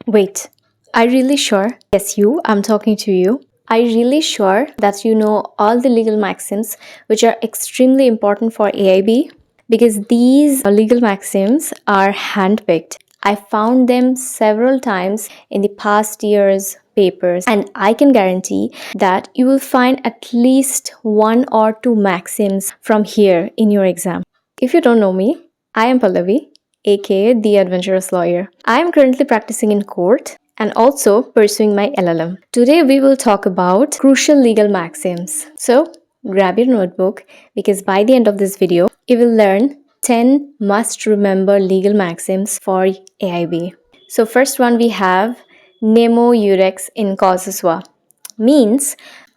Wait, are you really sure? Yes, I'm talking to you. Are you really sure that you know all the legal maxims which are extremely important for AIBE? Because these legal maxims are handpicked. I found them several times in the past year's papers, and I can guarantee that you will find at least one or two maxims from here in your exam. If you don't know me, I am Pallavi, aka the Adventurous Lawyer. I am currently practicing in court and also pursuing my LLM. Today we will talk about crucial legal maxims. So grab your notebook because by the end of this video, you will learn 10 must remember legal maxims for AIBE. So first one we have Nemo judex in causa sua, means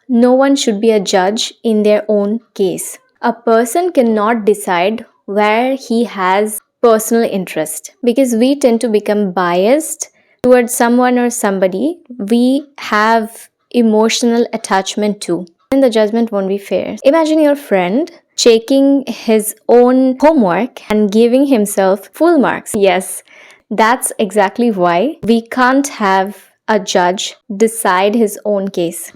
no one should be a judge in their own case. A person cannot decide where he has personal interest because we tend to become biased towards someone or somebody we have emotional attachment to, and the judgment won't be fair. Imagine your friend checking his own homework and giving himself full marks. Yes, that's exactly why we can't have a judge decide his own case.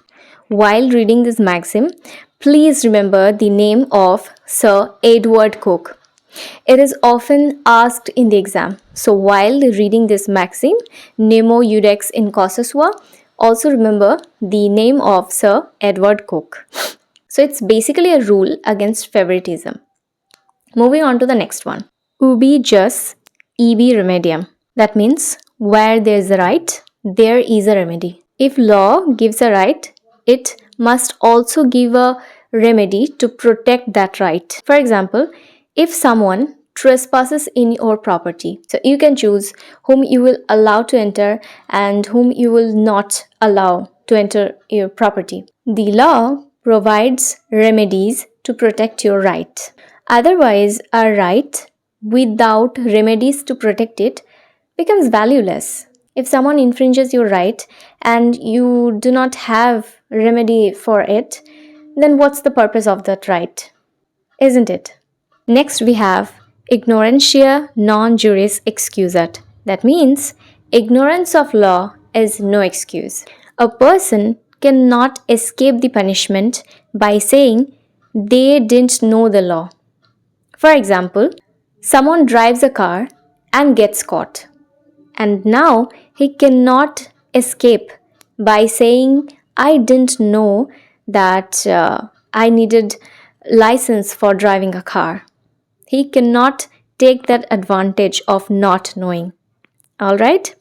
While reading this maxim, please remember the name of Sir Edward Coke. It is often asked in the exam. So while reading this maxim, Nemo judex in causa sua, also remember the name of Sir Edward Coke. So it's basically a rule against favoritism. Moving on to the next one. Ubi jus, ibi remedium. That means where there is a right, there is a remedy. If law gives a right, it must also give a remedy to protect that right. For example, if someone trespasses in your property, so you can choose whom you will allow to enter and whom you will not allow to enter your property. The law provides remedies to protect your right. Otherwise, a right without remedies to protect it becomes valueless. If someone infringes your right and you do not have remedy for it, then what's the purpose of that right? Isn't it? Next we have Ignorantia non juris excusat. That means ignorance of law is no excuse. A person cannot escape the punishment by saying they didn't know the law. For example, someone drives a car and gets caught, and now he cannot escape by saying I didn't know that I needed license for driving a car. He cannot take that advantage of not knowing. Alright?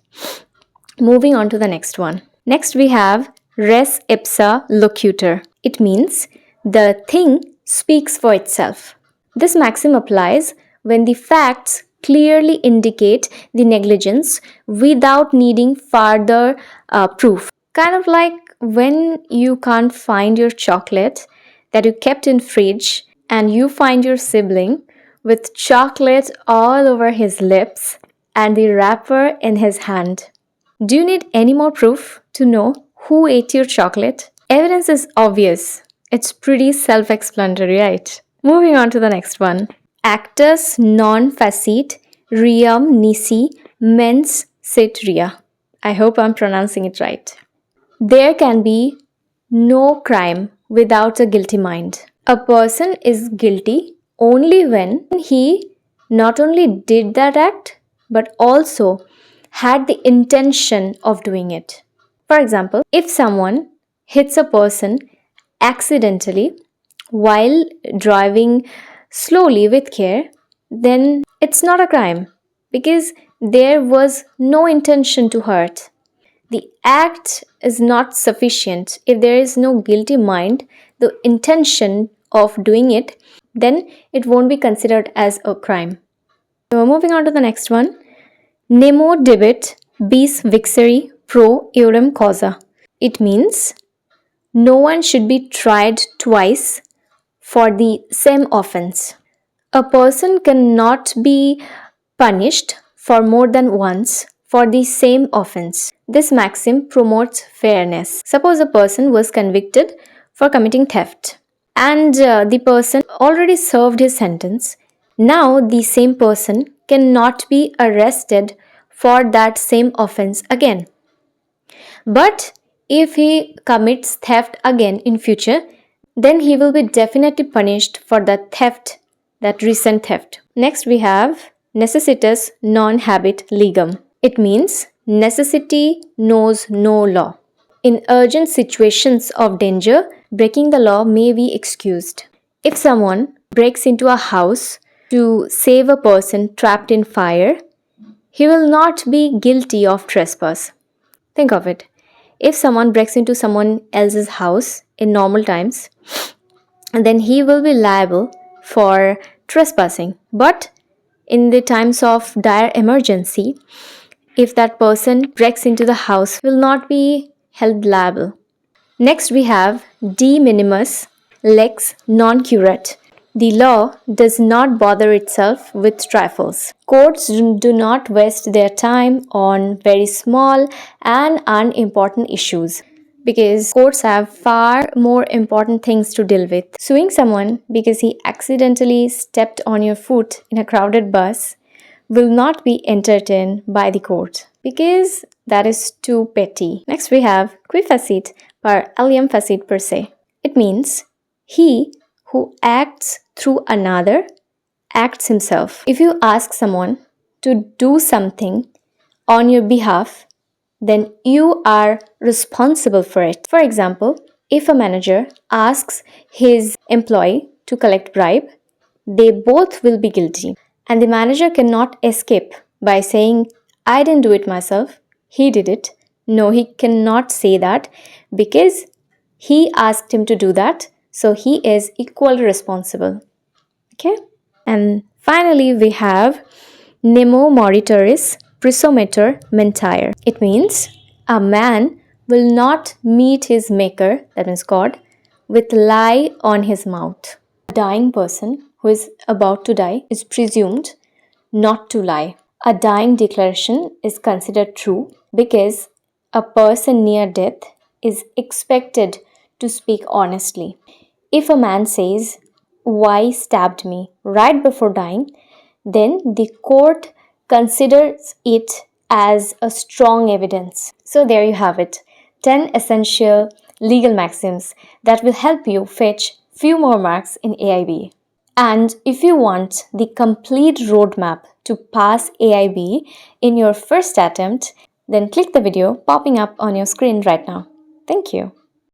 Moving on to the next one. Next we have res ipsa loquitur. It means the thing speaks for itself. This maxim applies when the facts clearly indicate the negligence without needing further proof. Kind of like when you can't find your chocolate that you kept in fridge and you find your sibling with chocolate all over his lips and the wrapper in his hand. Do you need any more proof to know who ate your chocolate? Evidence is obvious. It's pretty self-explanatory, right? Moving on to the next one. Actus non facit reum nisi mens sit rea. I hope I'm pronouncing it right. There can be no crime without a guilty mind. A person is guilty only when he not only did that act but also had the intention of doing it. For example, if someone hits a person accidentally while driving slowly with care, then it's not a crime because there was no intention to hurt. The act is not sufficient. If there is no guilty mind, the intention of doing it, then it won't be considered as a crime. So moving on to the next one. Nemo debet bis vexari pro eodem causa. It means no one should be tried twice for the same offense. A person cannot be punished for more than once for the same offense. This maxim promotes fairness. Suppose a person was convicted for committing theft and the person already served his sentence. Now the same person cannot be arrested for that same offense again. But if he commits theft again in future, then he will be definitely punished for that theft, that recent theft. Next we have necessitas non habet legem. It means necessity knows no law. In urgent situations of danger, breaking the law may be excused. If someone breaks into a house to save a person trapped in fire, he will not be guilty of trespass. Think of it. If someone breaks into someone else's house in normal times, then he will be liable for trespassing. But in the times of dire emergency, if that person breaks into the house, will not be held liable. Next we have de minimis lex non curat. The law does not bother itself with trifles. Courts do not waste their time on very small and unimportant issues because courts have far more important things to deal with. Suing someone because he accidentally stepped on your foot in a crowded bus will not be entertained by the court because that is too petty. Next we have qui facit per alium facit per se. It means he who acts through another acts himself. If you ask someone to do something on your behalf, then you are responsible for it. For example, if a manager asks his employee to collect bribe, they both will be guilty. And the manager cannot escape by saying, I didn't do it myself, he did it. No, he cannot say that because he asked him to do that, so he is equally responsible. Okay? And finally, we have Nemo moriturus praesumitur mentire. It means a man will not meet his maker, that means God, with lie on his mouth. A dying person who is about to die is presumed not to lie. A dying declaration is considered true because a person near death is expected to speak honestly. If a man says, "Why stabbed me?" right before dying, then the court considers it as a strong evidence. So there you have it, 10 essential legal maxims that will help you fetch few more marks in AIBE. And if you want the complete roadmap to pass AIBE in your first attempt, then click the video popping up on your screen right now. Thank you.